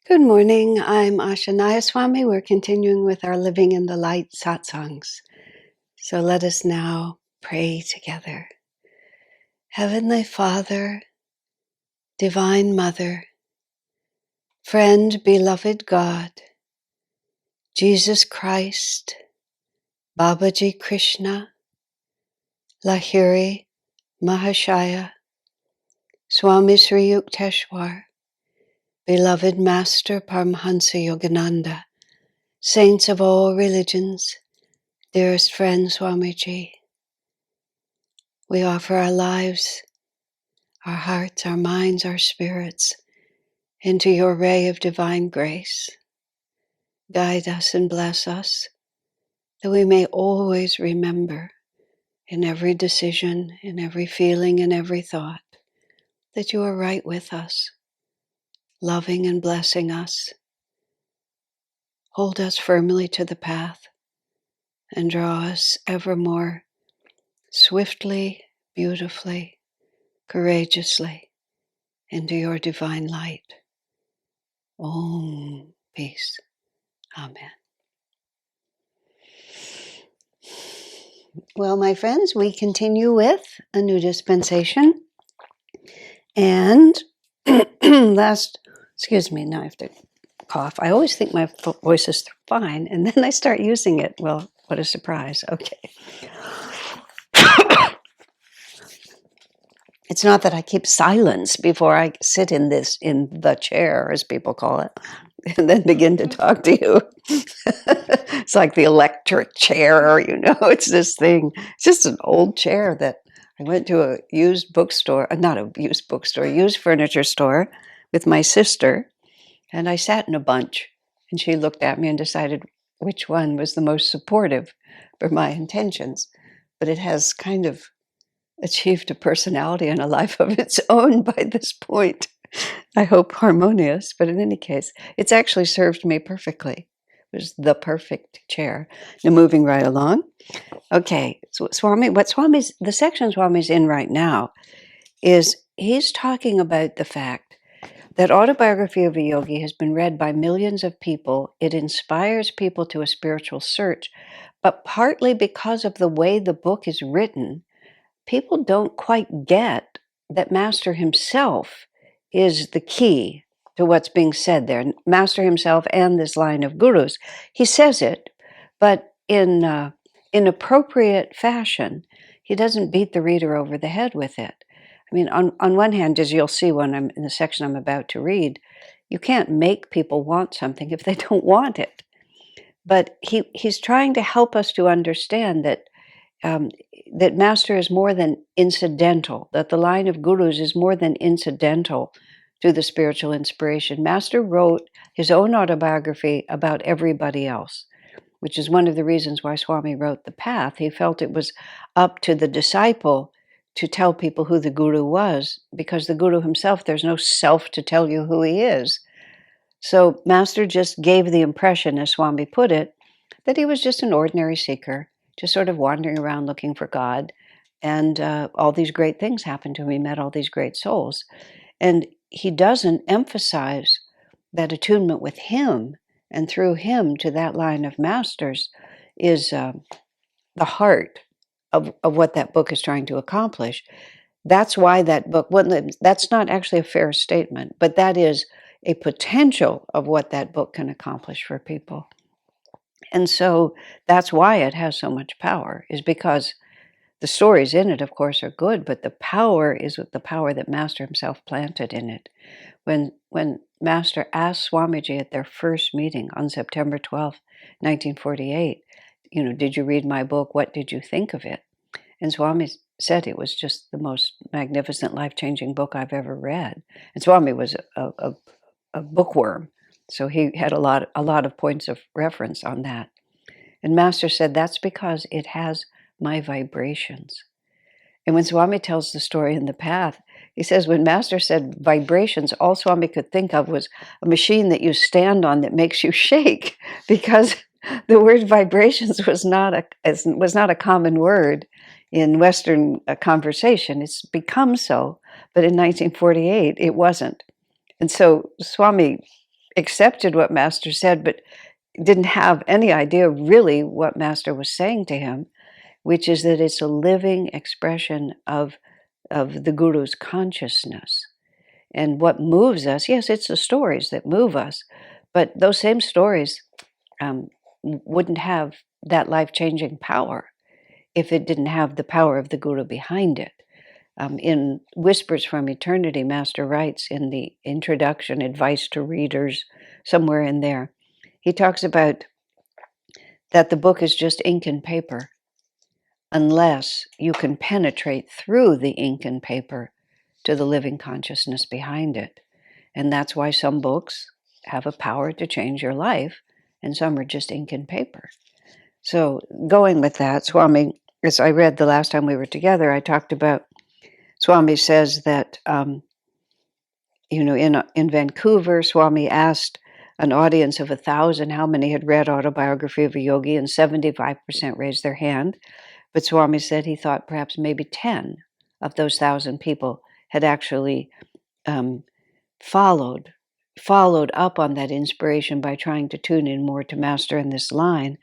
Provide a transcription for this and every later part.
Good morning. I'm Asha Nayaswami. We're continuing with our Living in the Light satsangs. So let us now pray together. Heavenly Father, Divine Mother, Friend, Beloved God, Jesus Christ, Babaji Krishna, Lahiri Mahashaya, Swami Sri Yukteswar, Beloved Master Paramahansa Yogananda, Saints of all religions, dearest friend Swamiji, we offer our lives, our hearts, our minds, our spirits into your ray of divine grace. Guide us and bless us, that we may always remember in every decision, in every feeling, in every thought, that you are right with us, loving and blessing us. Hold us firmly to the path and draw us ever more swiftly, beautifully, courageously into your divine light. Om. Peace. Amen. Well, my friends, we continue with A New Dispensation. And excuse me, now I have to cough. I always think my voice is fine, and then I start using it. Well, what a surprise. Okay. It's not that I keep silence before I sit in the chair, as people call it, and then begin to talk to you. It's like the electric chair, it's this thing. It's just an old chair that I went to a used bookstore, not a used bookstore, used furniture store with my sister, and I sat in a bunch, and she looked at me and decided which one was the most supportive for my intentions. But it has kind of achieved a personality and a life of its own by this point. I hope harmonious, but in any case, it's actually served me perfectly. It was the perfect chair. Now, moving right along. Okay, so the section Swami's in right now is he's talking about the fact that Autobiography of a Yogi has been read by millions of people. It inspires people to a spiritual search, but partly because of the way the book is written, people don't quite get that Master himself is the key to what's being said there. Master himself and this line of gurus. He says it, but in appropriate fashion. He doesn't beat the reader over the head with it. I mean, on one hand, as you'll see when I'm in the section I'm about to read, you can't make people want something if they don't want it. But he's trying to help us to understand that that Master is more than incidental, that the line of gurus is more than incidental to the spiritual inspiration. Master wrote his own autobiography about everybody else, which is one of the reasons why Swami wrote The Path. He felt it was up to the disciple to tell people who the guru was, because the guru himself, there's no self to tell you who he is. So Master just gave the impression, as Swami put it, that he was just an ordinary seeker, just sort of wandering around looking for God. And all these great things happened to him. He met all these great souls. And he doesn't emphasize that attunement with him and through him to that line of masters is the heart of what that book is trying to accomplish. That's why that book, that's not actually a fair statement, but that is a potential of what that book can accomplish for people. And so that's why it has so much power, is because the stories in it, of course, are good, but the power is with the power that Master himself planted in it. When Master asked Swamiji at their first meeting on September 12th, 1948, did you read my book? What did you think of it? And Swami said it was just the most magnificent, life-changing book I've ever read. And Swami was a bookworm, so he had a lot of points of reference on that. And Master said, that's because it has my vibrations. And when Swami tells the story in The Path, he says when Master said vibrations, all Swami could think of was a machine that you stand on that makes you shake, because the word vibrations was not a common word in Western conversation. It's become so, but in 1948 it wasn't. And so Swami accepted what Master said, but didn't have any idea really what Master was saying to him, which is that it's a living expression of the Guru's consciousness. And what moves us, yes, it's the stories that move us, but those same stories wouldn't have that life-changing power if it didn't have the power of the Guru behind it. In Whispers from Eternity, Master writes in the introduction, Advice to Readers, somewhere in there, he talks about that the book is just ink and paper, unless you can penetrate through the ink and paper to the living consciousness behind it. And that's why some books have a power to change your life, and some are just ink and paper. So going with that, Swami, as I read the last time we were together, I talked about, Swami says that, in Vancouver, Swami asked an audience of 1,000 how many had read Autobiography of a Yogi, and 75% raised their hand. But Swami said he thought perhaps maybe 10 of those 1,000 people had actually followed up on that inspiration by trying to tune in more to Master in this line.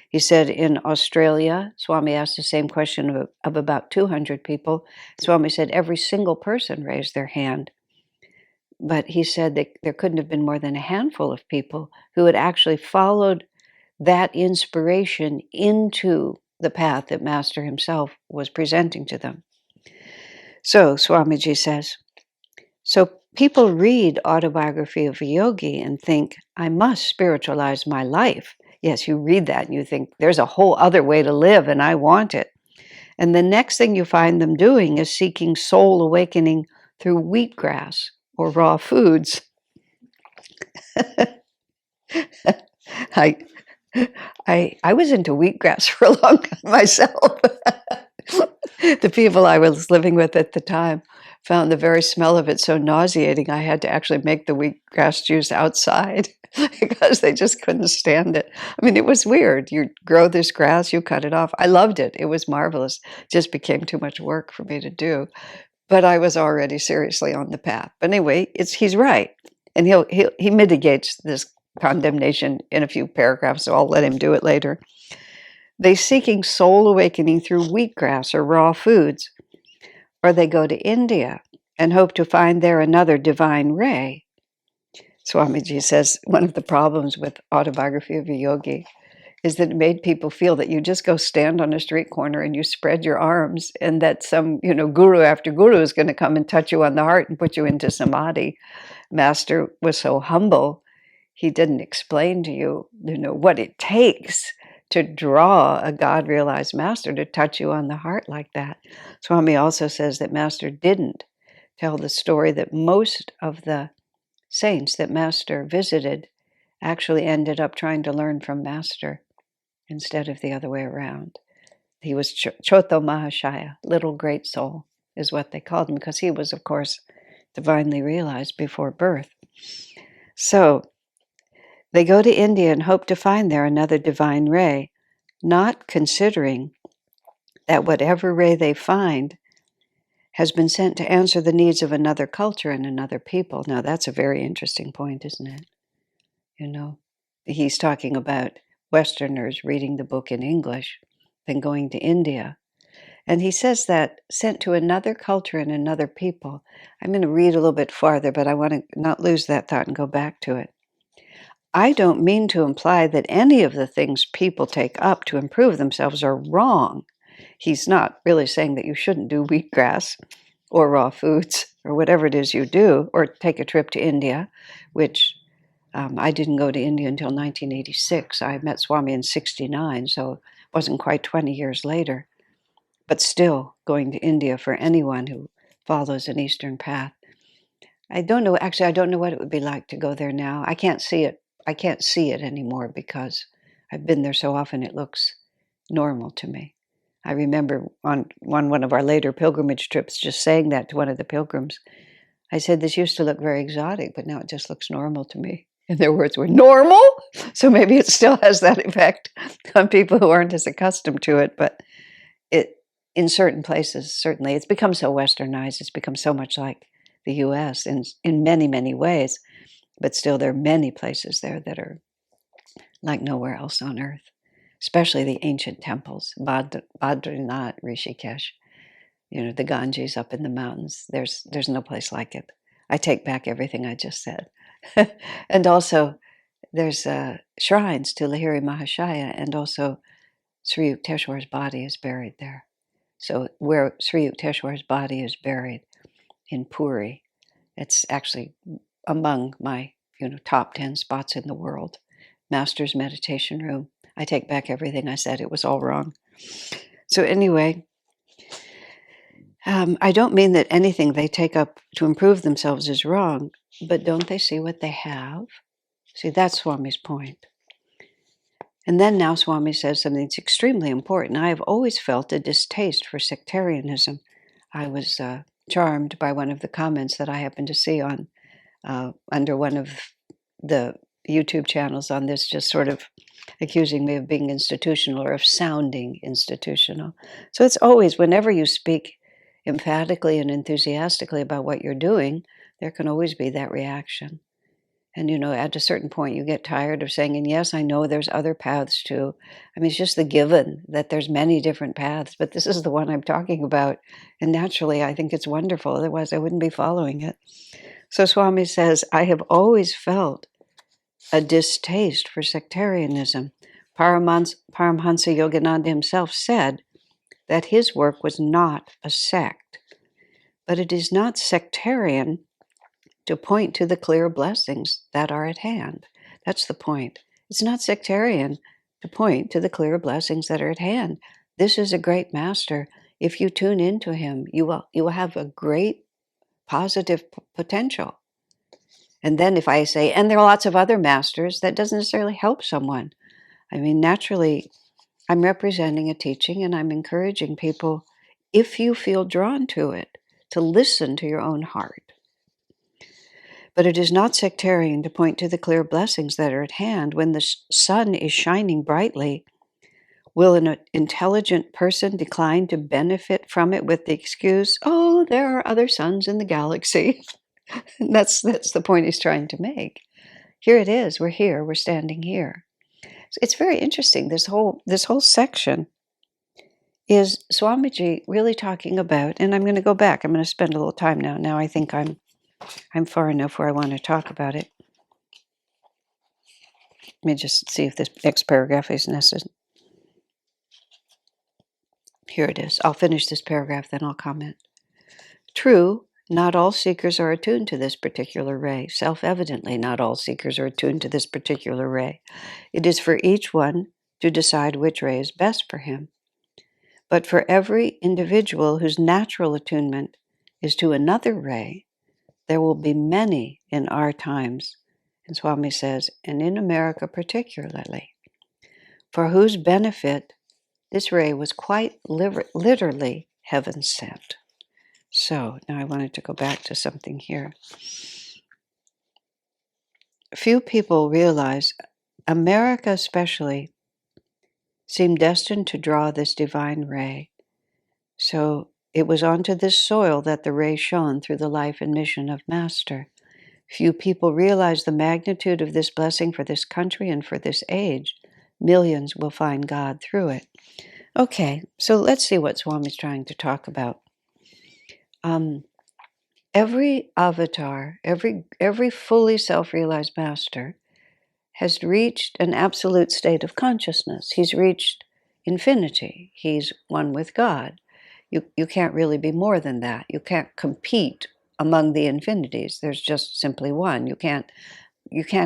He said in Australia, Swami asked the same question of about 200 people. Swami said every single person raised their hand. But he said that there couldn't have been more than a handful of people who had actually followed that inspiration into the path that Master himself was presenting to them. So Swamiji says, so people read Autobiography of a Yogi and think, I must spiritualize my life. Yes, you read that and you think, there's a whole other way to live and I want it. And the next thing you find them doing is seeking soul awakening through wheatgrass or raw foods. I was into wheatgrass for a long time myself. The people I was living with at the time found the very smell of it so nauseating, I had to actually make the wheatgrass juice outside because they just couldn't stand it. I mean, it was weird. You grow this grass, you cut it off. I loved it. It was marvelous. It just became too much work for me to do. But I was already seriously on the path. But anyway, he's right. And he mitigates this condemnation in a few paragraphs, so I'll let him do it later. They seeking soul awakening through wheatgrass or raw foods, or they go to India and hope to find there another divine ray. Swamiji says one of the problems with Autobiography of a Yogi is that it made people feel that you just go stand on a street corner and you spread your arms, and that some, guru after guru is going to come and touch you on the heart and put you into samadhi. Master was so humble, he didn't explain to you, what it takes to draw a God-realized master to touch you on the heart like that. Swami also says that Master didn't tell the story that most of the saints that Master visited actually ended up trying to learn from Master instead of the other way around. He was Choto Mahashaya, little great soul, is what they called him, because he was, of course, divinely realized before birth. So they go to India and hope to find there another divine ray, not considering that whatever ray they find has been sent to answer the needs of another culture and another people. Now, that's a very interesting point, isn't it? He's talking about Westerners reading the book in English, then going to India. And he says that sent to another culture and another people. I'm going to read a little bit farther, but I want to not lose that thought and go back to it. I don't mean to imply that any of the things people take up to improve themselves are wrong. He's not really saying that you shouldn't do wheatgrass or raw foods or whatever it is you do, or take a trip to India, which I didn't go to India until 1986. I met Swami in 1969, so it wasn't quite 20 years later. But still, going to India for anyone who follows an Eastern path. I don't know what it would be like to go there now. I can't see it. I can't see it anymore because I've been there so often it looks normal to me. I remember on one of our later pilgrimage trips just saying that to one of the pilgrims. I said, this used to look very exotic, but now it just looks normal to me. And their words were, normal? So maybe it still has that effect on people who aren't as accustomed to it. But in certain places, certainly, it's become so westernized. It's become so much like the U.S. in many, many ways. But still, there are many places there that are like nowhere else on earth, especially the ancient temples, Badrinath, Rishikesh, the Ganges up in the mountains. There's no place like it. I take back everything I just said. And also, there's shrines to Lahiri Mahashaya, and also Sri Yukteswar's body is buried there. So where Sri Yukteswar's body is buried in Puri, it's actually among my top 10 spots in the world. Master's meditation room. I take back everything I said. It was all wrong. So anyway, I don't mean that anything they take up to improve themselves is wrong, but don't they see what they have? See, that's Swami's point. And then now Swami says something that's extremely important. I have always felt a distaste for sectarianism. I was charmed by one of the comments that I happened to see on under one of the YouTube channels on this, just sort of accusing me of being institutional or of sounding institutional. So it's always, whenever you speak emphatically and enthusiastically about what you're doing, there can always be that reaction. And, at a certain point, you get tired of saying, and yes, I know there's other paths too. I mean, it's just the given that there's many different paths, but this is the one I'm talking about. And naturally, I think it's wonderful. Otherwise, I wouldn't be following it. So Swami says, I have always felt a distaste for sectarianism. Paramahansa Yogananda himself said that his work was not a sect, but it is not sectarian to point to the clear blessings that are at hand. That's the point. It's not sectarian to point to the clear blessings that are at hand. This is a great master. If you tune into him, you will have a great positive potential. And then if I say, and there are lots of other masters, that doesn't necessarily help someone. I mean, naturally, I'm representing a teaching and I'm encouraging people, if you feel drawn to it, to listen to your own heart. But it is not sectarian to point to the clear blessings that are at hand. When the sun is shining brightly, will an intelligent person decline to benefit from it with the excuse, oh, there are other suns in the galaxy? And that's the point he's trying to make. Here it is. We're here. We're standing here. So it's very interesting. This whole section is Swamiji really talking about, and I'm going to go back. I'm going to spend a little time now. Now I think I'm far enough where I want to talk about it. Let me just see if this next paragraph is necessary. Here it is. I'll finish this paragraph, then I'll comment. True, not all seekers are attuned to this particular ray. Self-evidently, not all seekers are attuned to this particular ray. It is for each one to decide which ray is best for him. But for every individual whose natural attunement is to another ray, there will be many in our times, and Swami says, and in America particularly, for whose benefit this ray was quite literally heaven sent. So now I wanted to go back to something here. Few people realize, America especially, seemed destined to draw this divine ray. So it was onto this soil that the ray shone through the life and mission of Master. Few people realize the magnitude of this blessing for this country and for this age. Millions will find God through it. Okay, so let's see what Swami's trying to talk about. Every avatar, every fully self-realized master has reached an absolute state of consciousness. He's reached infinity. He's one with God. You can't really be more than that. You can't compete among the infinities. There's just simply one. You can't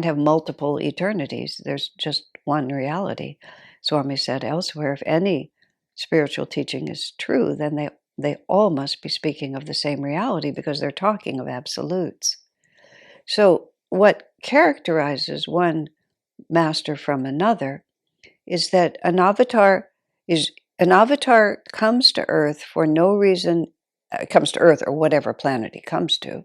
have multiple eternities. There's just one reality. Swami said elsewhere, if any spiritual teaching is true, then they all must be speaking of the same reality because they're talking of absolutes. So what characterizes one master from another is that an avatar comes to Earth for no reason, comes to Earth or whatever planet he comes to.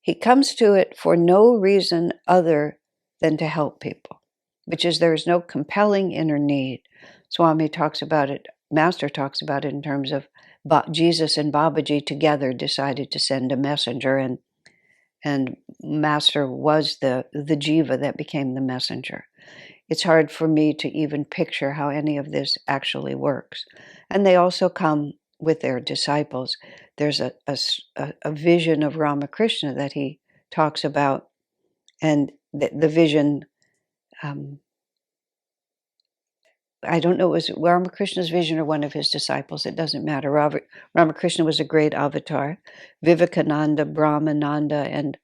He comes to it for no reason other than to help people, which is there is no compelling inner need. Swami talks about it, Master talks about it in terms of Jesus and Babaji together decided to send a messenger, and Master was the jiva that became the messenger. It's hard for me to even picture how any of this actually works. And they also come with their disciples. There's a vision of Ramakrishna that he talks about, and the vision, um, I don't know, it was Ramakrishna's vision or one of his disciples, it doesn't matter. Ramakrishna was a great avatar. Vivekananda, Brahmananda, and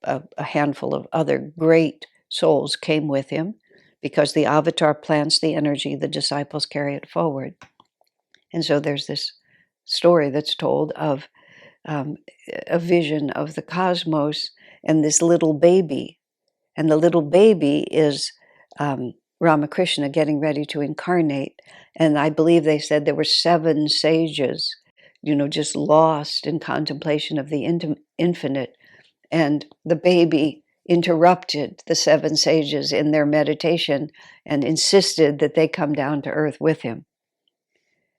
a handful of other great souls came with him, because the avatar plants the energy, the disciples carry it forward. And so there's this story that's told of um, a vision of the cosmos and this little baby. And the little baby is Ramakrishna getting ready to incarnate. And I believe they said there were 7 sages, just lost in contemplation of the infinite. And the baby interrupted the 7 sages in their meditation and insisted that they come down to earth with him.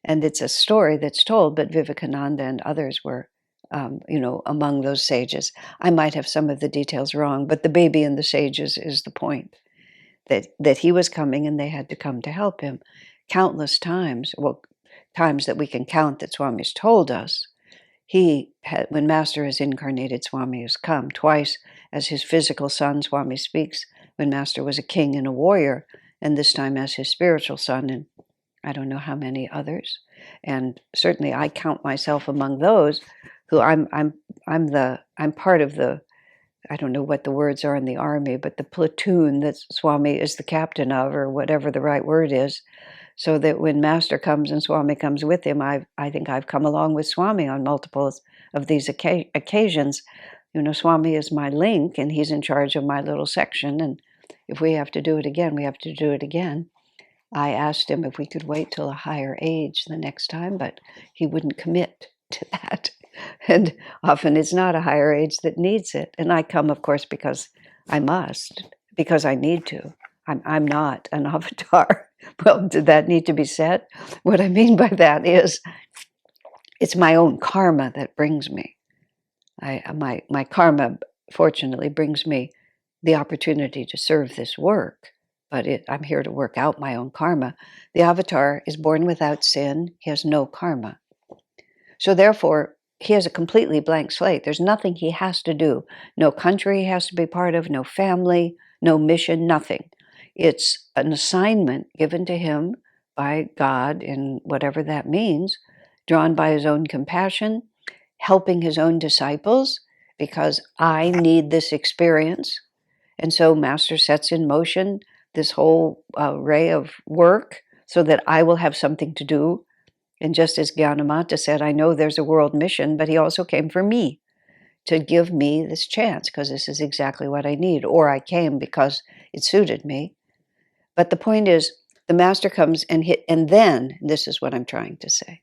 And it's a story that's told, but Vivekananda and others were, among those sages. I might have some of the details wrong, but the baby and the sages is the point. That he was coming and they had to come to help him. Countless times, times that we can count that Swami's told us, when Master has incarnated, Swami has come. Twice as his physical son, Swami speaks, when Master was a king and a warrior, and this time as his spiritual son, and I don't know how many others. And certainly I count myself among those who I'm part of the, I don't know what the words are in the army, but the platoon that Swami is the captain of, or whatever the right word is, so that when Master comes and Swami comes with him, I think I've come along with Swami on multiples of these occasions. Swami is my link, and he's in charge of my little section, and if we have to do it again, we have to do it again. I asked him if we could wait till a higher age the next time, but he wouldn't commit to that. And often it's not a higher age that needs it. And I come, of course, because I must, because I need to. I'm not an avatar. Well, did that need to be said? What I mean by that is it's my own karma that brings me. My karma, fortunately, brings me the opportunity to serve this work, but I'm here to work out my own karma. The avatar is born without sin. He has no karma. So therefore, he has a completely blank slate. There's nothing he has to do. No country he has to be part of, no family, no mission, nothing. It's an assignment given to him by God, in whatever that means, drawn by his own compassion, helping his own disciples, because I need this experience. And so Master sets in motion this whole array of work so that I will have something to do. And just as Gyanamata said, I know there's a world mission, but he also came for me, to give me this chance, because this is exactly what I need. Or I came because it suited me. But the point is, the Master comes and then, this is what I'm trying to say,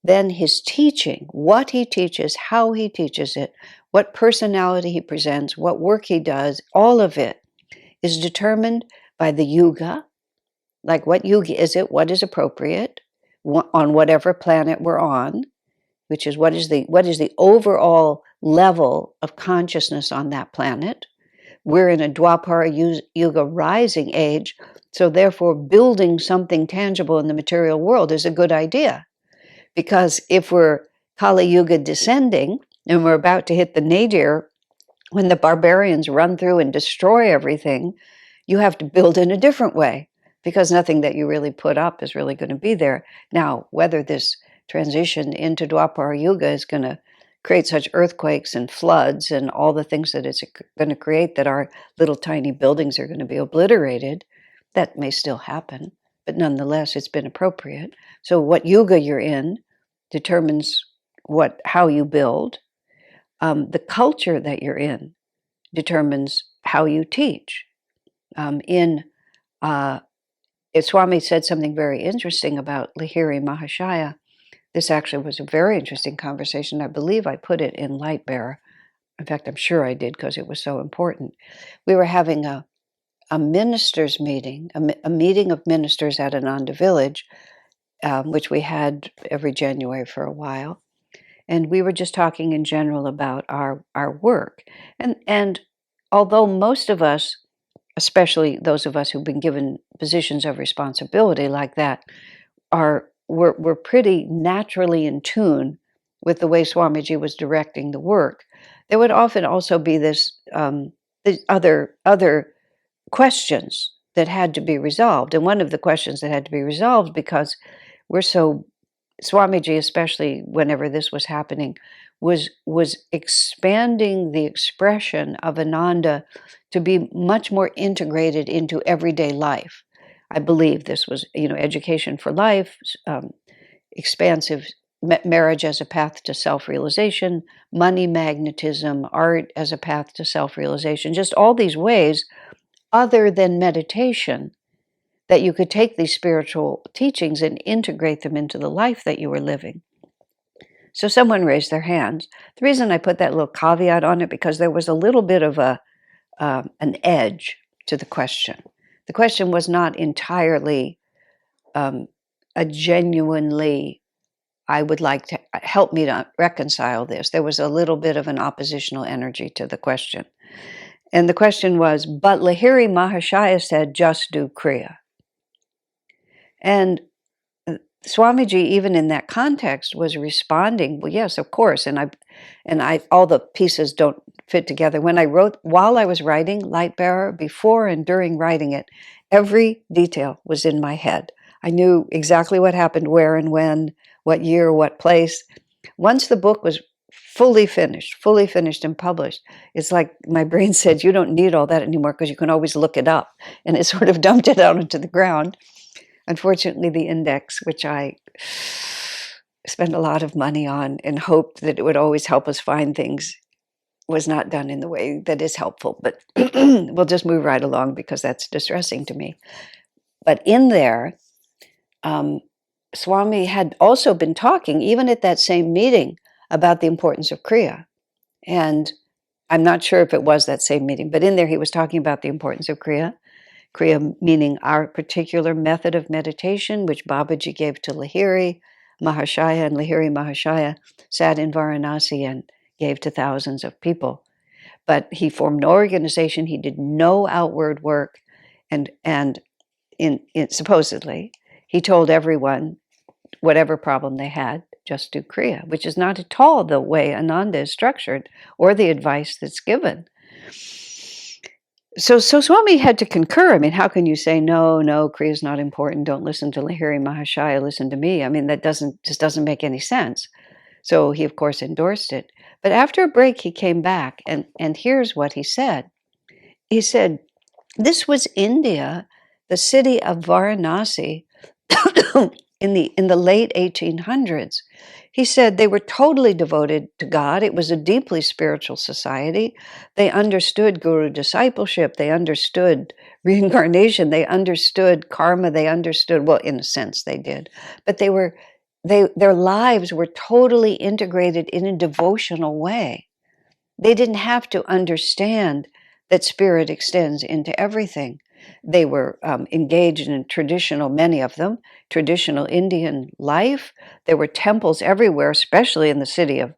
then his teaching, what he teaches, how he teaches it, what personality he presents, what work he does, all of it is determined by the yuga, like what yuga is it, what is appropriate on whatever planet we're on, which is what is the overall level of consciousness on that planet. We're in a Dwapara Yuga rising age, so therefore building something tangible in the material world is a good idea. Because if we're Kali Yuga descending, and we're about to hit the nadir, when the barbarians run through and destroy everything, you have to build in a different way, because nothing that you really put up is really going to be there. Now, whether this transition into Dwapara Yuga is going to create such earthquakes and floods and all the things that it's going to create, that our little tiny buildings are going to be obliterated, that may still happen. But nonetheless, it's been appropriate. So what yuga you're in determines how you build. The culture that you're in determines how you teach. Swami said something very interesting about Lahiri Mahashaya. This actually was a very interesting conversation. I believe I put it in Lightbearer. In fact, I'm sure I did, because it was so important. We were having a ministers' meeting, a meeting of ministers at Ananda Village, which we had every January for a while. And we were just talking in general about our work. And although most of us, especially those of us who've been given positions of responsibility like that, we're pretty naturally in tune with the way Swamiji was directing the work, there would often also be the other questions that had to be resolved. And one of the questions that had to be resolved, because we're so, Swamiji, especially whenever this was happening, was expanding the expression of Ananda to be much more integrated into everyday life. I believe this was, education for life, expansive marriage as a path to self-realization, money magnetism, art as a path to self-realization, just all these ways other than meditation that you could take these spiritual teachings and integrate them into the life that you were living. So someone raised their hand. The reason I put that little caveat on it, because there was a little bit of an edge to the question. The question was not entirely a genuinely, I would like to help me to reconcile this. There was a little bit of an oppositional energy to the question. And the question was, but Lahiri Mahashaya said, just do Kriya. And Swamiji, even in that context, was responding, well, yes, of course. And I all the pieces don't fit together. When I wrote, while I was writing Light Bearer, before and during writing it, every detail was in my head. I knew exactly what happened, where and when, what year, what place. Once the book was fully finished and published, it's like my brain said, you don't need all that anymore because you can always look it up. And it sort of dumped it out into the ground. Unfortunately, the index, which I spent a lot of money on and hoped that it would always help us find things, was not done in the way that is helpful. But we'll just move right along because that's distressing to me. But in there, Swami had also been talking, even at that same meeting, about the importance of Kriya. And I'm not sure if it was that same meeting, but in there he was talking about the importance of Kriya. Kriya meaning our particular method of meditation, which Babaji gave to Lahiri Mahashaya, and Lahiri Mahashaya sat in Varanasi and gave to thousands of people. But he formed no organization, he did no outward work, and in supposedly, he told everyone, whatever problem they had, just do Kriya, which is not at all the way Ananda is structured or the advice that's given. So Swami had to concur. I mean, how can you say, no, Kriya is not important, don't listen to Lahiri Mahashaya, listen to me? I mean, that just doesn't make any sense. So he, of course, endorsed it. But after a break, he came back, and here's what he said. He said, this was India, the city of Varanasi, in the late 1800s. He said they were totally devoted to God. It was a deeply spiritual society. They understood guru discipleship. They understood reincarnation. They understood karma. They understood, well, in a sense they did. But their lives were totally integrated in a devotional way. They didn't have to understand that spirit extends into everything. They were engaged in traditional, many of them, traditional Indian life. There were temples everywhere, especially in the city of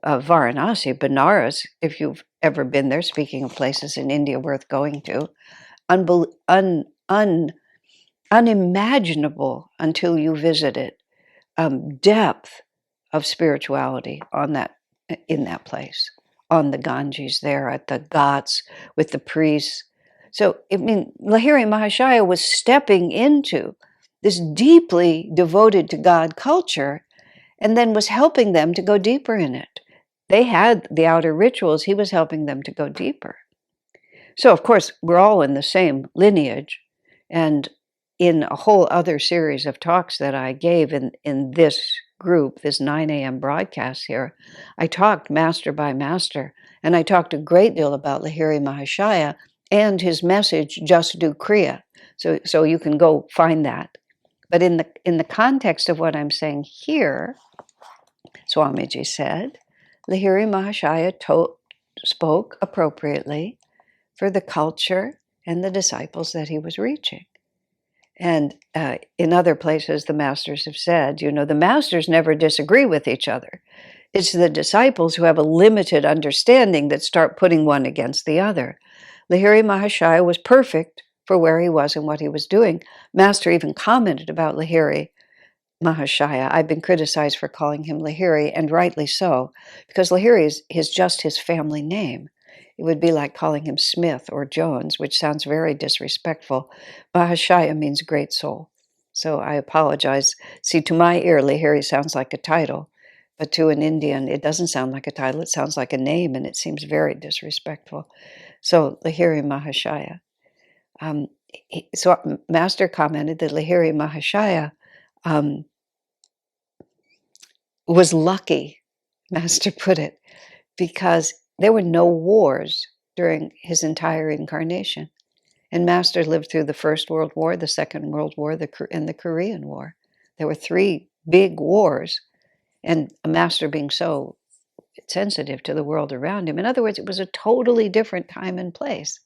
Varanasi, Benares, if you've ever been there, speaking of places in India worth going to. Unimaginable until you visit it. Depth of spirituality in that place, on the Ganges there, at the Ghats, with the priests. So, I mean, Lahiri Mahashaya was stepping into this deeply devoted to God culture and then was helping them to go deeper in it. They had the outer rituals, he was helping them to go deeper. So, of course, we're all in the same lineage. And in a whole other series of talks that I gave in this group, this 9 a.m. broadcast here, I talked master by master, and I talked a great deal about Lahiri Mahashaya and his message, just do Kriya. So you can go find that. But in the context of what I'm saying here, Swamiji said, Lahiri Mahashaya spoke appropriately for the culture and the disciples that he was reaching. And in other places, the masters have said, the masters never disagree with each other. It's the disciples who have a limited understanding that start putting one against the other. Lahiri Mahashaya was perfect for where he was and what he was doing. Master even commented about Lahiri Mahashaya. I've been criticized for calling him Lahiri, and rightly so, because Lahiri is just his family name. It would be like calling him Smith or Jones, which sounds very disrespectful. Mahashaya means great soul. So I apologize. See, to my ear, Lahiri sounds like a title, but to an Indian, it doesn't sound like a title. It sounds like a name, and it seems very disrespectful. So Lahiri Mahashaya. So Master commented that Lahiri Mahashaya was lucky, Master put it, because there were no wars during his entire incarnation. And Master lived through the First World War, the Second World War, and the Korean War. There were 3 big wars, and a Master being so sensitive to the world around him. In other words, it was a totally different time and place.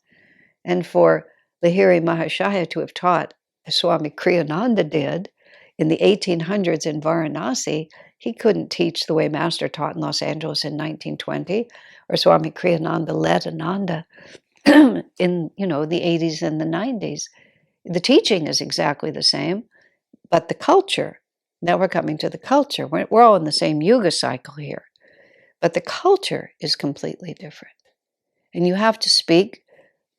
And for Lahiri Mahashaya to have taught, as Swami Kriyananda did, in the 1800s in Varanasi, he couldn't teach the way Master taught in Los Angeles in 1920, or Swami Kriyananda led Ananda in the 80s and the 90s. The teaching is exactly the same, but the culture, now we're coming to the culture. We're all in the same yuga cycle here, but the culture is completely different. And you have to speak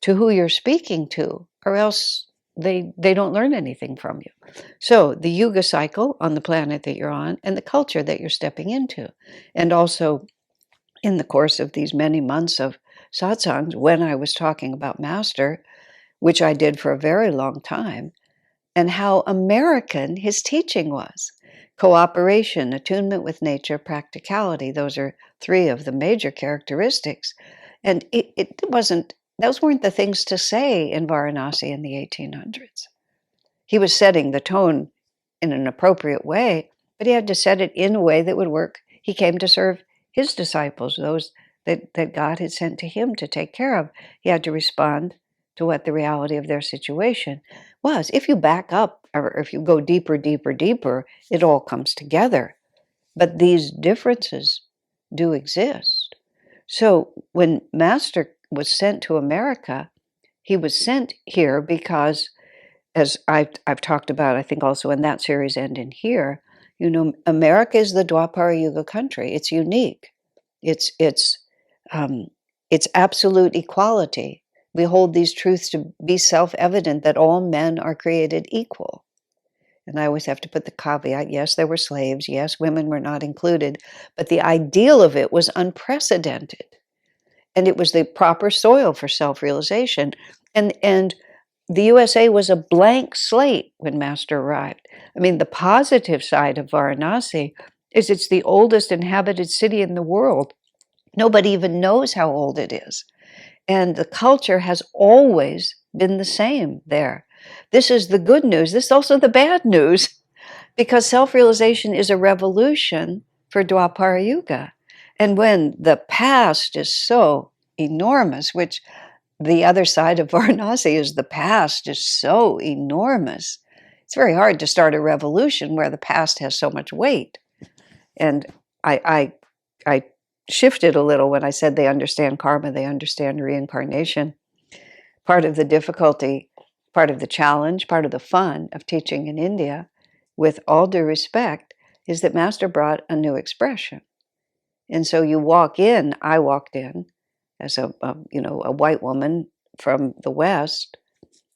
to who you're speaking to, or else they don't learn anything from you. So the yuga cycle on the planet that you're on, and the culture that you're stepping into. And also in the course of these many months of satsangs, when I was talking about Master, which I did for a very long time, and how American his teaching was. Cooperation, attunement with nature, practicality. Those are 3 of the major characteristics. And it wasn't, those weren't the things to say in Varanasi in the 1800s. He was setting the tone in an appropriate way, but he had to set it in a way that would work. He came to serve his disciples, those that God had sent to him to take care of. He had to respond to what the reality of their situation was. If you back up, or if you go deeper, deeper, deeper, it all comes together. But these differences do exist. So when Master was sent to America, he was sent here because, as I've talked about, I think also in that series and in here, America is the Dwapara Yuga country. It's unique. It's absolute equality. We hold these truths to be self-evident that all men are created equal. And I always have to put the caveat, yes, there were slaves, yes, women were not included, but the ideal of it was unprecedented. And it was the proper soil for self-realization. And the USA was a blank slate when Master arrived. I mean, the positive side of Varanasi is it's the oldest inhabited city in the world. Nobody even knows how old it is. And the culture has always been the same there. This is the good news. This is also the bad news, because self-realization is a revolution for Dwapara Yuga. And when the past is so enormous, which the other side of Varanasi is the past is so enormous, it's very hard to start a revolution where the past has so much weight. And I shifted a little when I said they understand karma, they understand reincarnation. Part of the difficulty, part of the challenge, part of the fun of teaching in India, with all due respect, is that Master brought a new expression. And so you walk in, I walked in as a white woman from the West,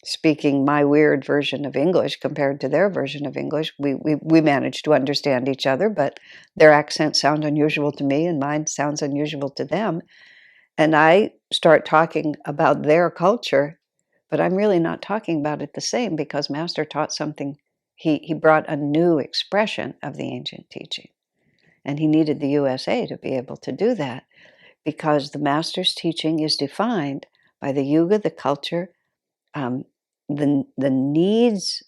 speaking my weird version of English compared to their version of English. We managed to understand each other, but their accents sound unusual to me and mine sounds unusual to them. And I start talking about their culture, but I'm really not talking about it the same, because Master taught something. He brought a new expression of the ancient teaching. And he needed the USA to be able to do that, because the Master's teaching is defined by the yuga, the culture, the needs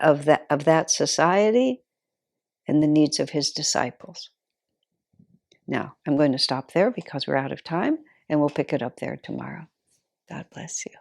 of that society, and the needs of his disciples. Now, I'm going to stop there because we're out of time, and we'll pick it up there tomorrow. God bless you.